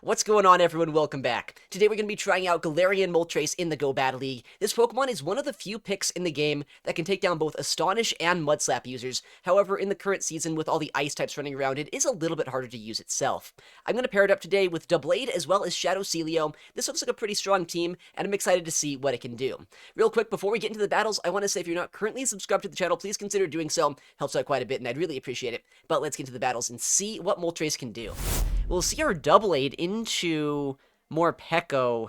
What's going on, everyone? Welcome back. Today we're going to be trying out Galarian Moltres in the Go Battle League. This Pokemon is one of the few picks in the game that can take down both Astonish and Mudslap users. However, in the current season, with all the Ice types running around, it is a little bit harder to use itself. I'm going to pair it up today with Doublade as well as Shadow Celio. This looks like a pretty strong team, and I'm excited to see what it can do. Real quick, before we get into the battles, I want to say if you're not currently subscribed to the channel, please consider doing so. Helps out quite a bit, and I'd really appreciate it. But let's get into the battles and see what Moltres can do. We'll see our Doublade into Morpeko.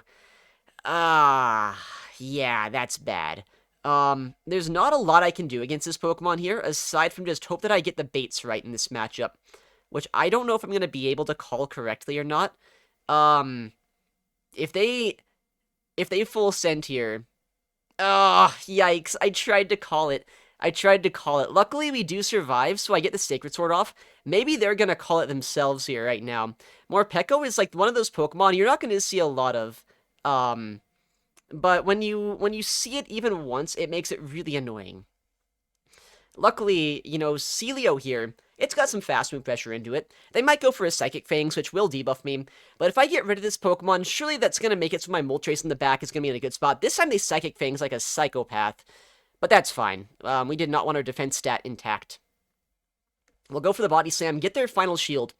Yeah, that's bad. There's not a lot I can do against this Pokemon here, aside from just hope that I get the baits right in this matchup, which I don't know if I'm going to be able to call correctly or not. If they full send here, yikes, I tried to call it. Luckily, we do survive, so I get the Sacred Sword off. Maybe they're gonna call it themselves here right now. Morpeko is like one of those Pokemon you're not gonna see a lot of. But when you see it even once, it makes it really annoying. Luckily, Celio here, it's got some fast move pressure into it. They might go for a Psychic Fangs, which will debuff me. But if I get rid of this Pokemon, surely that's gonna make it so my Moltres in the back is gonna be in a good spot. This time they Psychic Fangs like a psychopath. But that's fine. We did not want our defense stat intact. We'll go for the Body Slam, get their final shield.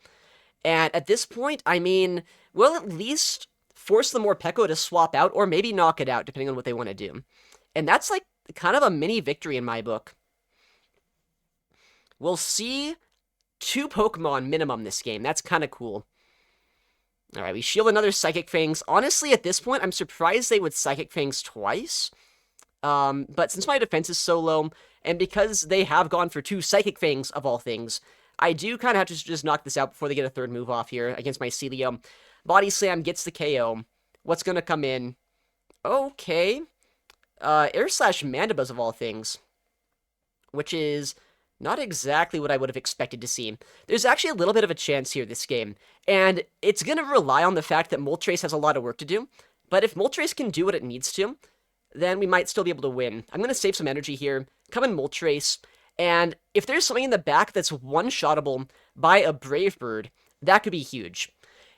And at this point, I mean, we'll at least force the Morpeko to swap out, or maybe knock it out, depending on what they want to do. And that's like kind of a mini victory in my book. We'll see 2 Pokemon minimum this game. That's kind of cool. Alright, we shield another Psychic Fangs. Honestly, at this point, I'm surprised they would Psychic Fangs twice. But since my defense is so low, and because they have gone for 2 Psychic Fangs, of all things, I do kind of have to just knock this out before they get a third move off here against my Celio. Body Slam gets the KO. What's going to come in? Okay. Air Slash Mandibuzz, of all things. Which is not exactly what I would have expected to see. There's actually a little bit of a chance here this game, and it's going to rely on the fact that Moltres has a lot of work to do. But if Moltres can do what it needs to, then we might still be able to win. I'm going to save some energy here, come in Moltres, and if there's something in the back that's one-shottable by a Brave Bird, that could be huge.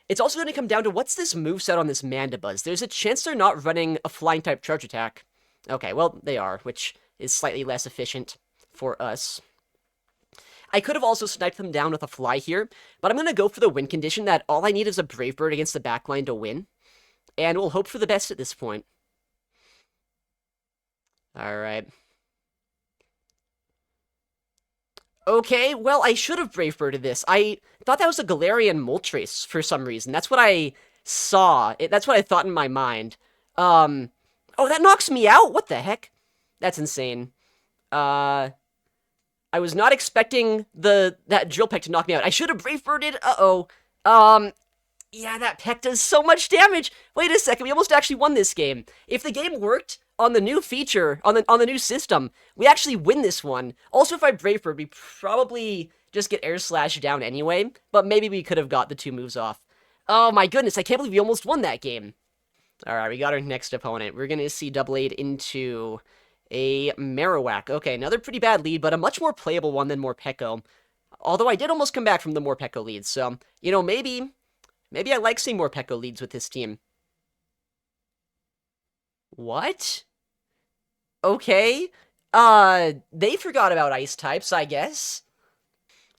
It's also going to come down to what's this moveset on this Mandibuzz. There's a chance they're not running a Flying-type Charge Attack. Okay, well, they are, which is slightly less efficient for us. I could have also sniped them down with a Fly here, but I'm going to go for the win condition that all I need is a Brave Bird against the backline to win, and we'll hope for the best at this point. Alright. Okay, well, I should have Brave Birded this. I thought that was a Galarian Moltres for some reason. That's what I saw. That's what I thought in my mind. Oh, that knocks me out? What the heck? That's insane. I was not expecting that Drill Peck to knock me out. I should have Brave Birded. Uh-oh. Yeah, that Peck does so much damage. Wait a second, we almost actually won this game. If the game worked on the new feature, on the new system, we actually win this one. Also, if I Brave Bird, we probably just get Air Slash down anyway, but maybe we could have got the 2 moves off. Oh my goodness, I can't believe we almost won that game. Alright, we got our next opponent. We're gonna see Doublade into a Marowak. Okay, another pretty bad lead, but a much more playable one than Morpeko. Although I did almost come back from the Morpeko lead, so, maybe I like seeing Morpeko leads with this team. What? Okay. They forgot about Ice types, I guess.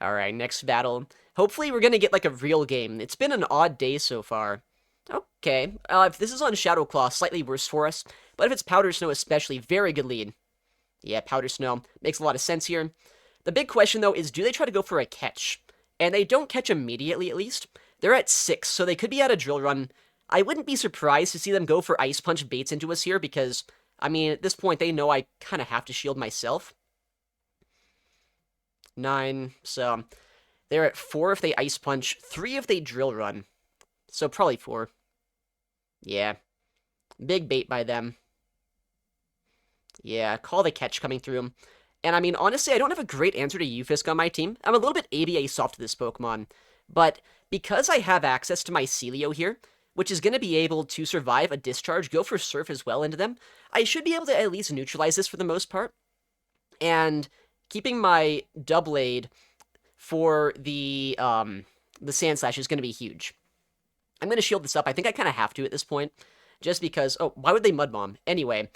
Alright, next battle. Hopefully we're gonna get, like, a real game. It's been an odd day so far. Okay. If this is on Shadow Claw, slightly worse for us. But if it's Powder Snow especially, very good lead. Yeah, Powder Snow. Makes a lot of sense here. The big question, though, is do they try to go for a catch? And they don't catch immediately, at least. They're at 6, so they could be at a Drill Run. I wouldn't be surprised to see them go for Ice Punch baits into us here, because, I mean, at this point, they know I kind of have to shield myself. 9, so they're at 4 if they Ice Punch, 3 if they Drill Run. So probably 4. Yeah. Big bait by them. Yeah, call the catch coming through. And I mean, honestly, I don't have a great answer to Ufisk on my team. I'm a little bit ABA soft to this Pokemon. But because I have access to my Celio here, which is going to be able to survive a discharge, go for Surf as well into them, I should be able to at least neutralize this for the most part. And keeping my Doublade for the Sand Slash is going to be huge. I'm going to shield this up. I think I kind of have to at this point, just because... Oh, why would they Mud Bomb? Anyway,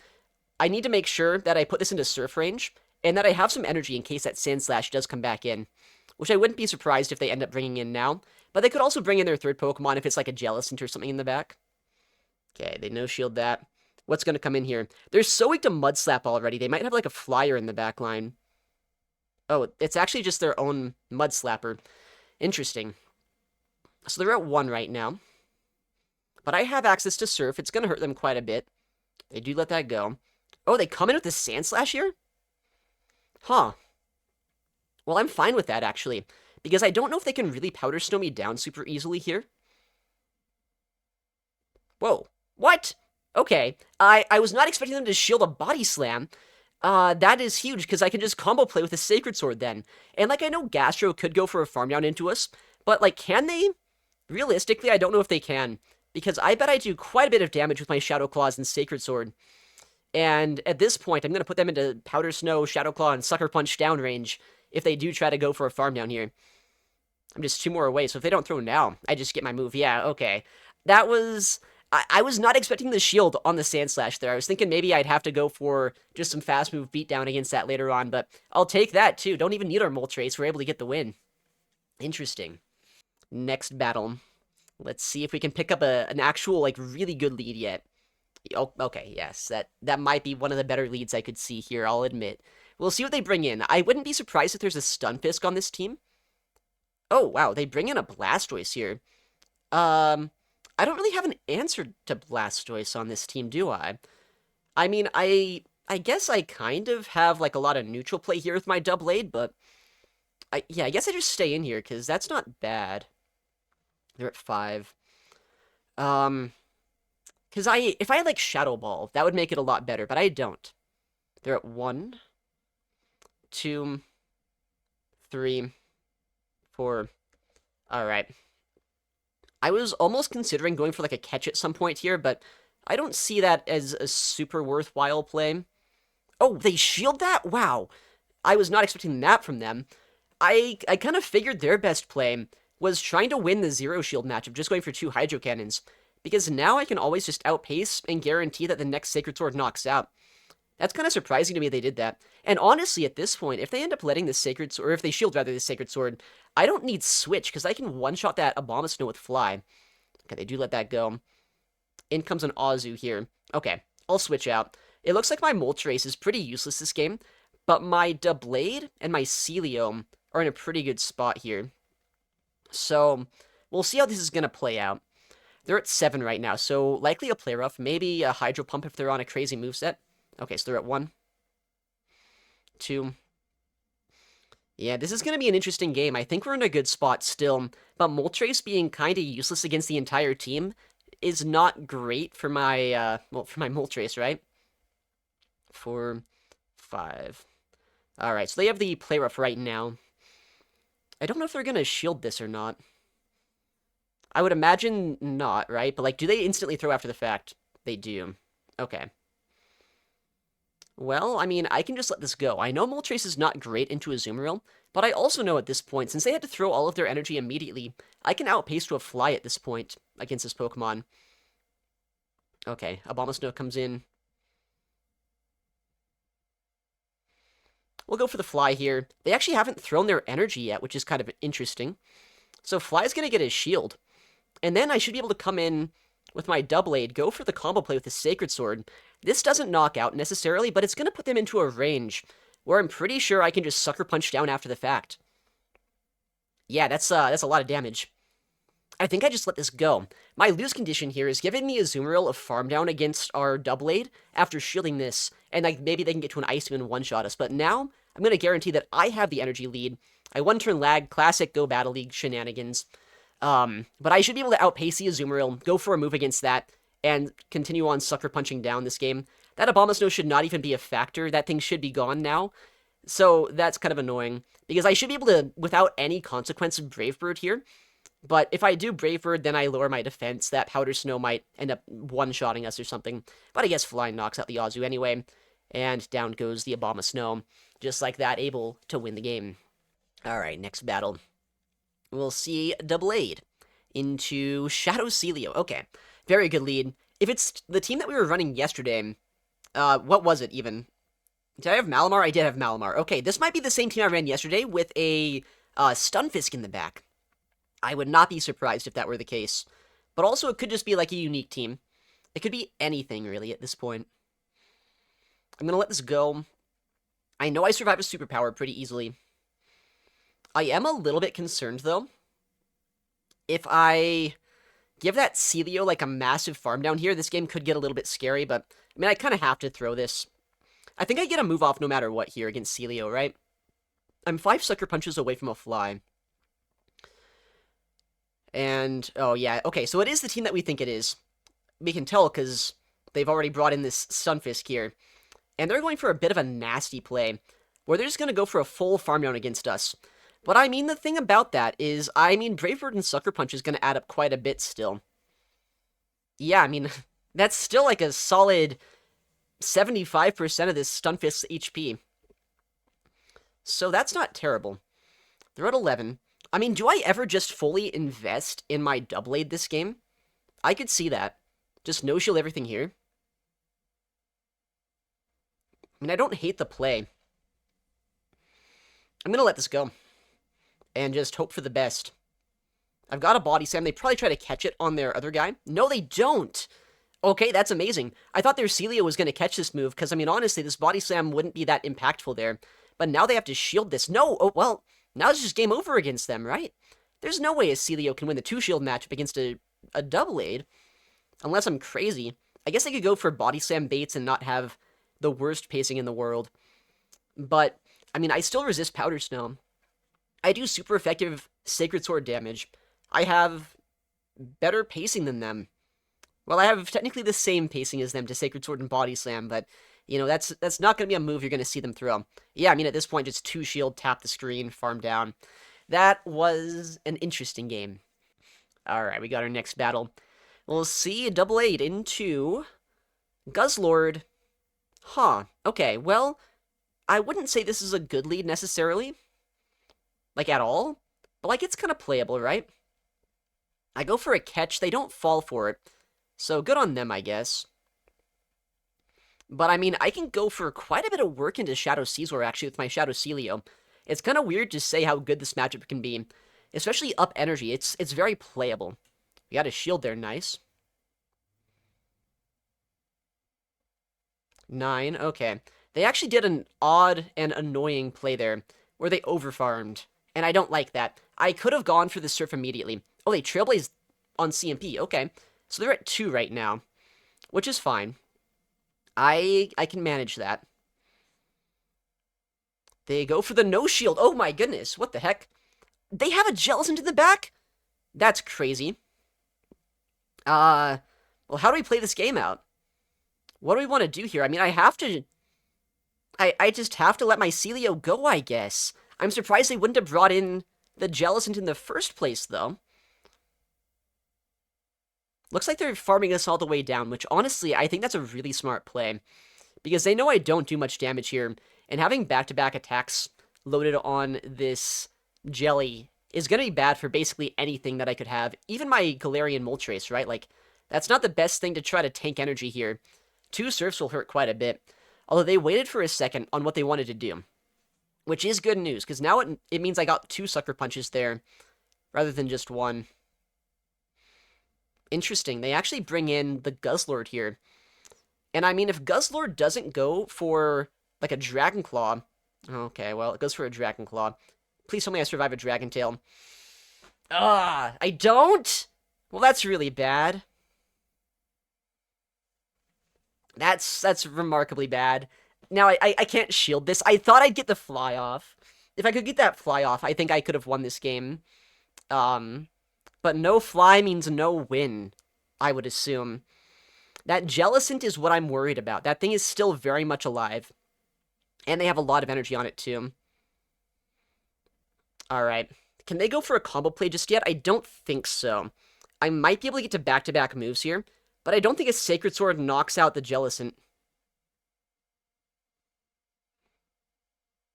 I need to make sure that I put this into Surf range, and that I have some energy in case that Sand Slash does come back in, which I wouldn't be surprised if they end up bringing in now, but they could also bring in their third Pokemon if it's like a Jellicent or something in the back. Okay, they no-shield that. What's going to come in here? They're so weak to Mud Slap already, they might have like a Flyer in the back line. Oh, it's actually just their own Mud Slapper. Interesting. So they're at 1 right now. But I have access to Surf. It's going to hurt them quite a bit. They do let that go. Oh, they come in with the Sand Slash here? Huh. Well, I'm fine with that, actually. Because I don't know if they can really Powder Snow me down super easily here. Whoa. What? Okay. I was not expecting them to shield a Body Slam. That is huge, because I can just combo play with a Sacred Sword then. And, like, I know Gastro could go for a farm down into us, but, like, can they? Realistically, I don't know if they can, because I bet I do quite a bit of damage with my Shadow Claws and Sacred Sword. And at this point, I'm going to put them into Powder Snow, Shadow Claw, and Sucker Punch down range if they do try to go for a farm down here. I'm just 2 more away, so if they don't throw now, I just get my move. Yeah, okay. That was... I was not expecting the shield on the Sand Slash there. I was thinking maybe I'd have to go for just some fast move beatdown against that later on, but I'll take that too. Don't even need our Moltres. We're able to get the win. Interesting. Next battle. Let's see if we can pick up an actual, like, really good lead yet. Oh, okay, yes. That might be one of the better leads I could see here, I'll admit. We'll see what they bring in. I wouldn't be surprised if there's a Stunfisk on this team. Oh, wow, they bring in a Blastoise here. I don't really have an answer to Blastoise on this team, do I? I mean, I guess I kind of have, like, a lot of neutral play here with my Doublade, but... yeah, I guess I just stay in here, because that's not bad. They're at 5. Because if I had, like, Shadow Ball, that would make it a lot better, but I don't. They're at 1, 2, 3, 4. Alright. I was almost considering going for, like, a catch at some point here, but I don't see that as a super worthwhile play. Oh, they shield that? Wow. I was not expecting that from them. I kind of figured their best play was trying to win the Zero Shield matchup, just going for 2 Hydro Cannons, because now I can always just outpace and guarantee that the next Sacred Sword knocks out. That's kind of surprising to me they did that. And honestly, at this point, if they end up letting the Sacred Sword, or if they shield rather the Sacred Sword, I don't need Switch, because I can one-shot that Abomasnow with Fly. Okay, they do let that go. In comes an Azu here. Okay, I'll switch out. It looks like my Moltres is pretty useless this game, but my Doublade and my Celium are in a pretty good spot here. So, we'll see how this is going to play out. They're at 7 right now, so likely a Play Rough, maybe a Hydro Pump if they're on a crazy moveset. Okay, so they're at 1, 2. Yeah, this is going to be an interesting game. I think we're in a good spot still, but Moltres being kind of useless against the entire team is not great for my, for my Moltres, right? 4, 5. Alright, so they have the Play Rough right now. I don't know if they're going to shield this or not. I would imagine not, right? But, like, do they instantly throw after the fact? They do. Okay. Well, I mean, I can just let this go. I know Moltres is not great into Azumarill, but I also know at this point, since they had to throw all of their energy immediately, I can outpace to a Fly at this point against this Pokemon. Okay, Abomasnow comes in. We'll go for the Fly here. They actually haven't thrown their energy yet, which is kind of interesting. So Fly's going to get his shield. And then I should be able to come in with my Doublade, go for the combo play with the Sacred Sword. This doesn't knock out necessarily, but it's going to put them into a range where I'm pretty sure I can just Sucker Punch down after the fact. Yeah, that's a lot of damage. I think I just let this go. My lose condition here is giving me Azumarill a farm down against our Doublade after shielding this, and like maybe they can get to an Ice Beam and one-shot us. But now, I'm going to guarantee that I have the energy lead. I one-turn lag, classic Go Battle League shenanigans. But I should be able to outpace the Azumarill, go for a move against that, and continue on Sucker Punching down this game. That Abomasnow should not even be a factor. That thing should be gone now. So that's kind of annoying, because I should be able to, without any consequence, Brave Bird here. But if I do Brave Bird, then I lower my defense. That Powder Snow might end up one-shotting us or something. But I guess Flying knocks out the Azu anyway. And down goes the Abomasnow. Just like that, able to win the game. Alright, next battle. We'll see Doublade. into Shadow Celio. Okay, very good lead. If it's the team that we were running yesterday, what was it even? Did I have Malamar? I did have Malamar. Okay, this might be the same team I ran yesterday with a Stunfisk in the back. I would not be surprised if that were the case. But also, it could just be like a unique team. It could be anything, really, at this point. I'm going to let this go. I know I survive a superpower pretty easily. I am a little bit concerned, though. If I give that Celio, like, a massive farm down here, this game could get a little bit scary, but, I mean, I kind of have to throw this. I think I get a move off no matter what here against Celio, right? I'm 5 Sucker Punches away from a fly. And, oh yeah, okay, so it is the team that we think it is. We can tell because they've already brought in this Stunfisk here. And they're going for a bit of a nasty play, where they're just going to go for a full farm down against us. But I mean, the thing about that is, I mean, Brave Bird and Sucker Punch is going to add up quite a bit still. Yeah, I mean, that's still like a solid 75% of this Stunfisk's HP. So that's not terrible. They're at 11. I mean, do I ever just fully invest in my double aid this game? I could see that. Just no-shield everything here. I mean, I don't hate the play. I'm going to let this go. And just hope for the best. I've got a Body Slam. They probably try to catch it on their other guy. No, they don't. Okay, that's amazing. I thought their Celio was going to catch this move, because, I mean, honestly, this Body Slam wouldn't be that impactful there. But now they have to shield this. No, oh, well, now it's just game over against them, right? There's no way a Celio can win the 2-shield matchup against a double aid. Unless I'm crazy. I guess I could go for Body Slam baits and not have the worst pacing in the world. But, I mean, I still resist Powder Snow. I do super effective Sacred Sword damage. I have better pacing than them. Well, I have technically the same pacing as them to Sacred Sword and Body Slam, but, you know, that's not going to be a move you're going to see them throw. Yeah, I mean, at this point, just 2-shield, tap the screen, farm down. That was an interesting game. Alright, we got our next battle. We'll see a double aid into Guzzlord. Huh, okay, well, I wouldn't say this is a good lead necessarily. Like, at all. But, like, it's kind of playable, right? I go for a catch. They don't fall for it. So, good on them, I guess. But, I mean, I can go for quite a bit of work into Shadow Caesar, actually, with my Shadow Celio. It's kind of weird to say how good this matchup can be. Especially up energy. It's very playable. We got a shield there, nice. 9, okay. They actually did an odd and annoying play there, where they overfarmed. And I don't like that. I could have gone for the Surf immediately. Oh, they Trailblaze on CMP, okay. So they're at 2 right now, which is fine. I can manage that. They go for the no-shield. Oh my goodness, what the heck? They have a Jellicent in the back? That's crazy. Well, how do we play this game out? What do we want to do here? I mean, I have to... I just have to let my Celio go, I guess. I'm surprised they wouldn't have brought in the Jellicent in the first place, though. Looks like they're farming us all the way down, which, honestly, I think that's a really smart play. Because they know I don't do much damage here, and having back-to-back attacks loaded on this Jelly is going to be bad for basically anything that I could have. Even my Galarian Moltres, right? Like, that's not the best thing to try to tank energy here. 2 Surfs will hurt quite a bit. Although they waited for a second on what they wanted to do. Which is good news, because now it means I got 2 Sucker Punches there, rather than just 1. Interesting, they actually bring in the Guzzlord here. And I mean, if Guzzlord doesn't go for, like, a Dragon Claw... Okay, well, it goes for a Dragon Claw. Please tell me I survive a Dragon Tail. Ah, I don't? Well, that's really bad. That's remarkably bad. Now, I can't shield this. I thought I'd get the fly off. If I could get that fly off, I think I could have won this game. But no fly means no win, I would assume. That Jellicent is what I'm worried about. That thing is still very much alive. And they have a lot of energy on it, too. Alright. Can they go for a combo play just yet? I don't think so. I might be able to get to back-to-back moves here, but I don't think a Sacred Sword knocks out the Jellicent.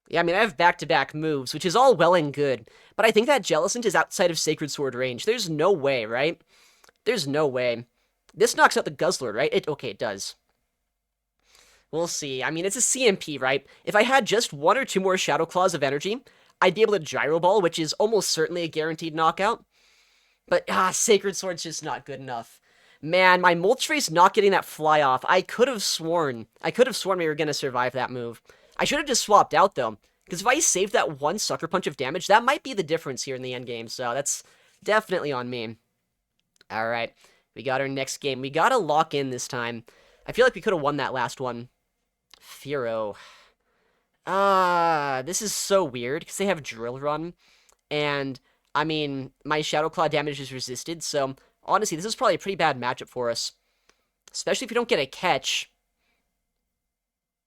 Yeah, I mean, I have back-to-back moves, which is all well and good, but I think that Jellicent is outside of Sacred Sword range. There's no way, right? There's no way. This knocks out the Guzzlord, right? Okay, it does. We'll see. I mean, it's a CMP, right? If I had just one or two more Shadow Claws of energy, I'd be able to Gyro Ball, which is almost certainly a guaranteed knockout. But, Sacred Sword's just not good enough. Man, my Moltres not getting that fly off. I could have sworn we were going to survive that move. I should have just swapped out, though. Because if I saved that one Sucker Punch of damage, that might be the difference here in the endgame. So that's definitely on me. Alright, we got our next game. We got to lock in this time. I feel like we could have won that last one. Firo. This is so weird, because they have Drill Run. And, I mean, my Shadow Claw damage is resisted, so honestly, this is probably a pretty bad matchup for us. Especially if we don't get a catch.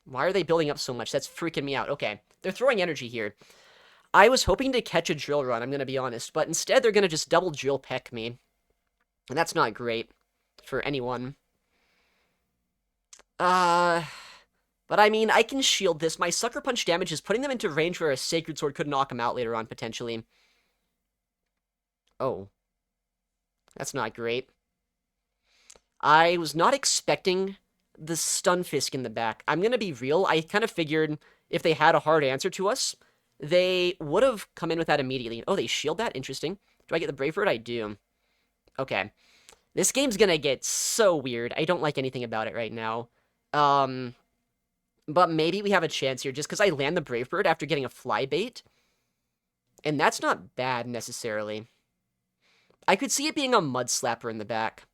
Why are they building up so much? That's freaking me out. Okay, they're throwing energy here. I was hoping to catch a Drill Run, I'm going to be honest, but instead they're going to just double Drill Peck me. And that's not great for anyone. But I mean, I can shield this. My Sucker Punch damage is putting them into range where a Sacred Sword could knock them out later on, potentially. Oh. That's not great. I was not expecting the Stunfisk in the back. I'm gonna be real, I kind of figured if they had a hard answer to us, they would have come in with that immediately. Oh, they shield that? Interesting. Do I get the Brave Bird? I do. Okay. This game's gonna get so weird. I don't like anything about it right now. But maybe we have a chance here just because I land the Brave Bird after getting a fly bait. And that's not bad, necessarily. I could see it being a Mud Slapper in the back.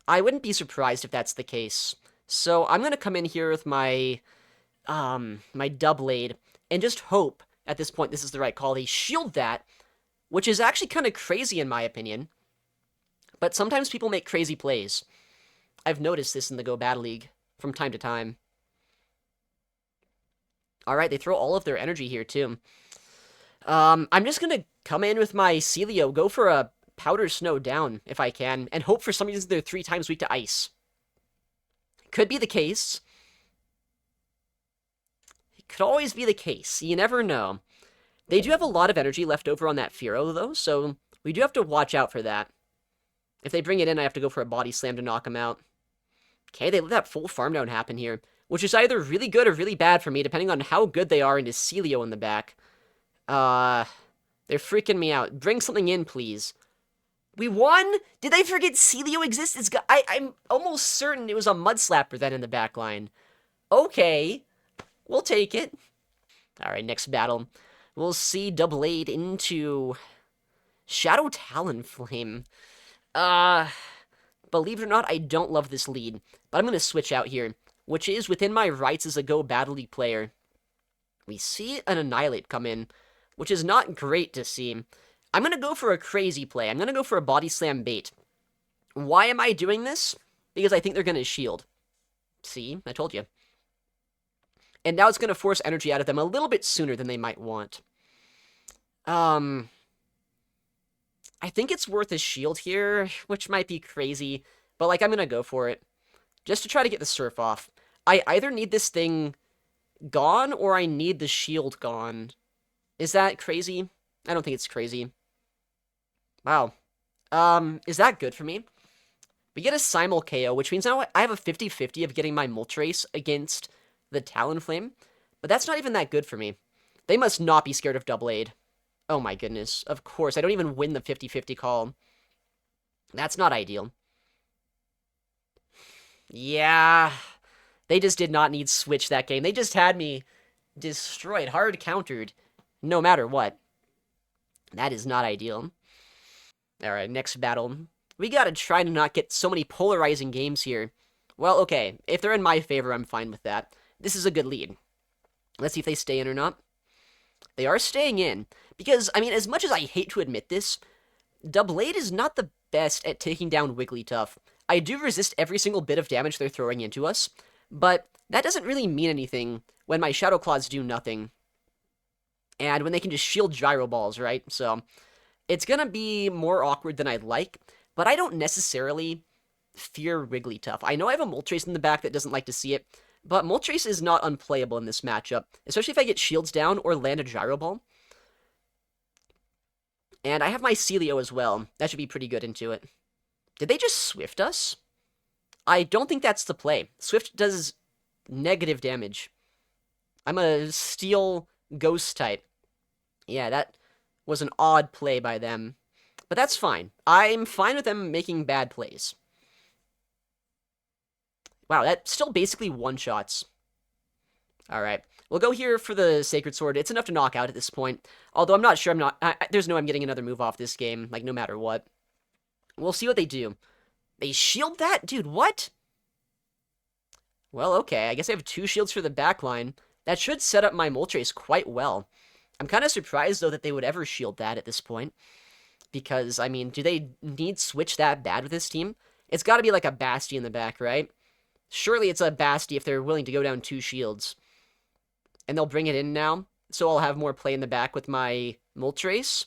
I wouldn't be surprised if that's the case. So I'm going to come in here with my Doublade and just hope at this point this is the right call. They shield that, which is actually kind of crazy in my opinion. But sometimes people make crazy plays. I've noticed this in the Go Battle League from time to time. Alright, they throw all of their energy here too. I'm just going to come in with my Celio, go for a Powder Snow down if I can, and hope for some reason they're 3 times weak to ice. Could be the case. It could always be the case. You never know. They do have a lot of energy left over on that Firo, though, so we do have to watch out for that. If they bring it in, I have to go for a Body Slam to knock them out. Okay, they let that full farm down happen here, which is either really good or really bad for me, depending on how good they are into Celio in the back. They're freaking me out. Bring something in, please. We won? Did I forget Celio exists? I'm almost certain it was a Mud Slapper then in the back line. Okay. We'll take it. Alright, next battle. We'll see Doublade into Shadow Talonflame. Believe it or not, I don't love this lead. But I'm going to switch out here, which is within my rights as a Go Battle League player. We see an Annihilate come in, which is not great to see. I'm going to go for a crazy play. I'm going to go for a Body Slam bait. Why am I doing this? Because I think they're going to shield. See? I told you. And now it's going to force energy out of them a little bit sooner than they might want. I think it's worth a shield here, which might be crazy. But, like, I'm going to go for it. Just to try to get the Surf off. I either need this thing gone, or I need the shield gone. Is that crazy? I don't think it's crazy. Wow. Is that good for me? We get a Simul KO, which means now I have a 50-50 of getting my Moltres against the Talonflame. But that's not even that good for me. They must not be scared of Doublade. Oh my goodness. Of course, I don't even win the 50-50 call. That's not ideal. Yeah. They just did not need Switch that game. They just had me destroyed, hard countered, no matter what. That is not ideal. Alright, next battle. We gotta try to not get so many polarizing games here. Well, okay, if they're in my favor, I'm fine with that. This is a good lead. Let's see if they stay in or not. They are staying in. Because, I mean, as much as I hate to admit this, Doublade is not the best at taking down Wigglytuff. I do resist every single bit of damage they're throwing into us, but that doesn't really mean anything when my Shadow Claws do nothing. And when they can just shield Gyro Balls, right? So, it's gonna be more awkward than I'd like, but I don't necessarily fear Wigglytuff. I know I have a Moltres in the back that doesn't like to see it, But Moltres is not unplayable in this matchup, especially if I get shields down or land a Gyro Ball. And I have my Celio as well. That should be pretty good into it. Did they just Swift us? I don't think that's the play. Swift does negative damage. I'm a Steel Ghost type. Yeah, that was an odd play by them. But that's fine. I'm fine with them making bad plays. Wow, that still basically one-shots. Alright. We'll go here for the Sacred Sword. It's enough to knock out at this point. Although I'm not sure there's no way I'm getting another move off this game, like, no matter what. We'll see what they do. They shield that? Dude, what? Well, okay. I guess I have 2 shields for the backline. That should set up my Moltres quite well. I'm kind of surprised, though, that they would ever shield that at this point. Because, I mean, do they need switch that bad with this team? It's got to be like a Basti in the back, right? Surely it's a Basti if they're willing to go down 2 shields. And they'll bring it in now, so I'll have more play in the back with my Moltres.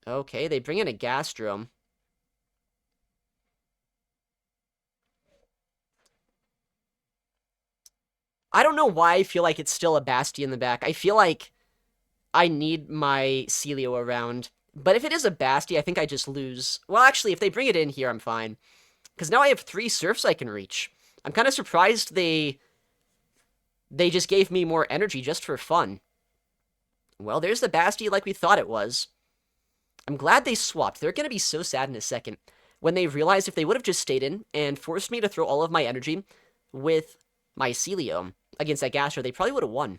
Okay, they bring in a Gastro. I don't know why I feel like it's still a Basti in the back. I feel like I need my Celio around. But if it is a Basti, I think I just lose. Well, actually, if they bring it in here, I'm fine. Because now I have 3 Surfs I can reach. I'm kind of surprised they just gave me more energy just for fun. Well, there's the Basti like we thought it was. I'm glad they swapped. They're going to be so sad in a second when they realize if they would have just stayed in and forced me to throw all of my energy with my Celio against that Gastro, they probably would have won.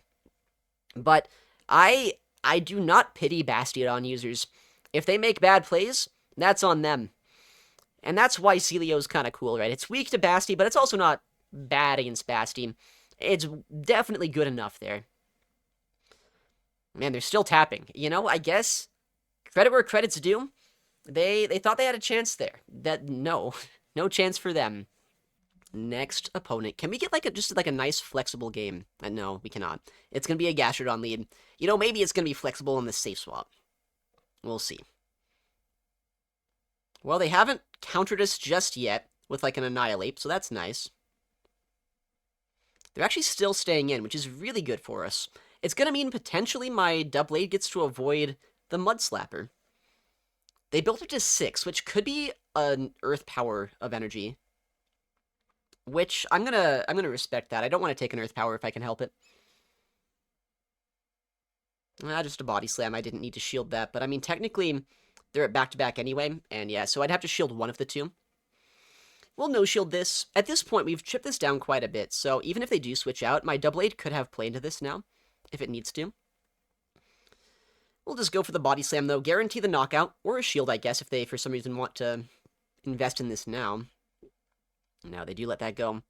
But I do not pity Bastiodon users. If they make bad plays, that's on them. And that's why Celio's kind of cool, right? It's weak to Basti, but it's also not bad against Basti. It's definitely good enough there. Man, they're still tapping. You know, I guess credit where credit's due. They thought they had a chance there. No chance for them. Next opponent. Can we get just a nice flexible game? No, we cannot. It's gonna be a Gastrodon lead. You know, maybe it's gonna be flexible in the safe swap. We'll see. Well, they haven't countered us just yet with an Annihilate, so that's nice. They're actually still staying in, which is really good for us. It's gonna mean potentially my Doublade gets to avoid the Mud Slapper. They built it to 6, which could be an Earth Power of energy. Which I'm gonna respect that. I don't want to take an Earth Power if I can help it. Just a Body Slam. I didn't need to shield that, but I mean technically they're at back-to-back anyway, and yeah, so I'd have to shield one of the 2. We'll no-shield this. At this point, we've chipped this down quite a bit, so even if they do switch out, my Doublade could have play into this now, if it needs to. We'll just go for the Body Slam, though. Guarantee the knockout, or a shield, I guess, if they, for some reason, want to invest in this now. Now, they do let that go.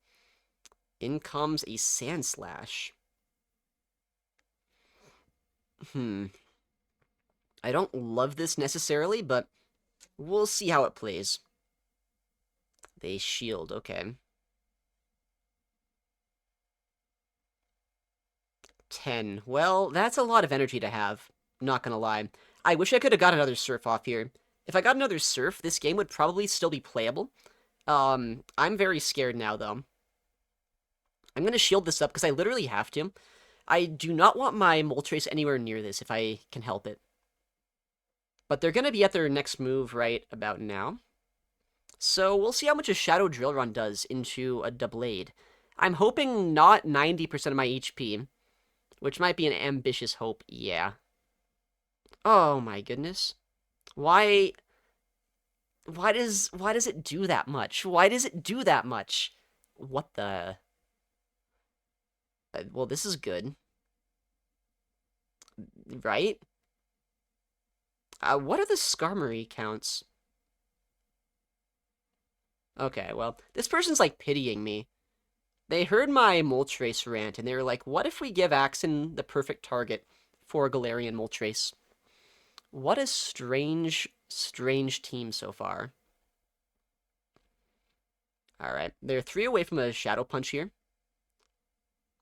In comes a Sand Slash. I don't love this necessarily, but we'll see how it plays. They shield, okay. 10. Well, that's a lot of energy to have. Not gonna lie. I wish I could have got another Surf off here. If I got another Surf, this game would probably still be playable. I'm very scared now, though. I'm gonna shield this up, because I literally have to. I do not want my Moltres anywhere near this, if I can help it. But they're gonna be at their next move right about now. So we'll see how much a Shadow Drill Run does into a Doublade. I'm hoping not 90% of my HP, which might be an ambitious hope, yeah. Oh my goodness. Why does it do that much? Why does it do that much? What the... well, this is good. Right? What are the Skarmory counts? Okay, well, this person's, pitying me. They heard my Moltres rant, and they were like, what if we give Axon the perfect target for Galarian Moltres? What a strange team so far. Alright, they're 3 away from a Shadow Punch here.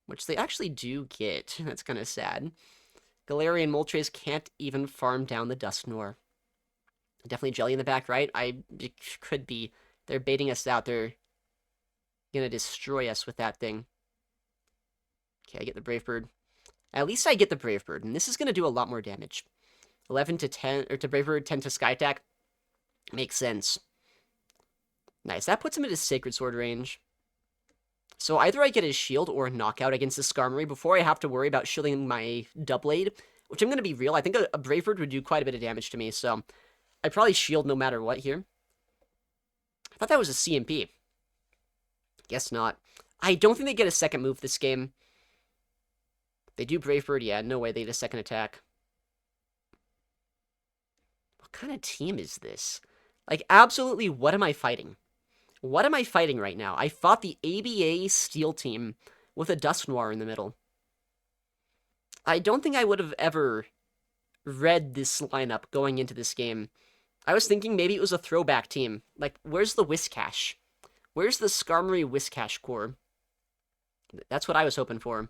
Which they actually do get. That's kind of sad. Galarian Moltres can't even farm down the Dusknoir. Definitely Jelly in the back, right? It could be. They're baiting us out. gonna destroy us with that thing. Okay, I get the Brave Bird. At least I get the Brave Bird, and this is gonna do a lot more damage. 11 to 10, or to Brave Bird, 10 to Sky Attack. Makes sense. Nice, that puts him at his Sacred Sword range. So either I get his shield or a knockout against the Skarmory before I have to worry about shielding my Doublade, which I'm going to be real. I think a Brave Bird would do quite a bit of damage to me, so I'd probably shield no matter what here. I thought that was a CMP. Guess not. I don't think they get a second move this game. They do Brave Bird, yeah, no way they get a second attack. What kind of team is this? Like, absolutely, what am I fighting? What am I fighting right now? I fought the ABA Steel team with a Dusknoir in the middle. I don't think I would have ever read this lineup going into this game. I was thinking maybe it was a throwback team. Like, where's the Whiscash? Where's the Skarmory Whiscash core? That's what I was hoping for.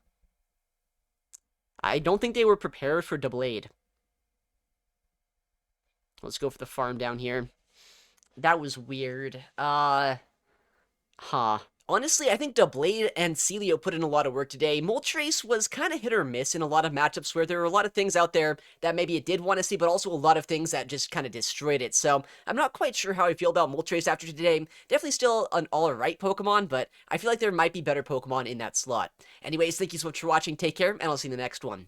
I don't think they were prepared for Doublade. Let's go for the farm down here. That was weird. Honestly, I think Doublade and Celio put in a lot of work today. Moltres was kind of hit or miss in a lot of matchups where there were a lot of things out there that maybe it did want to see, but also a lot of things that just kind of destroyed it. So I'm not quite sure how I feel about Moltres after today. Definitely still an alright Pokemon, but I feel like there might be better Pokemon in that slot. Anyways, thank you so much for watching. Take care, and I'll see you in the next one.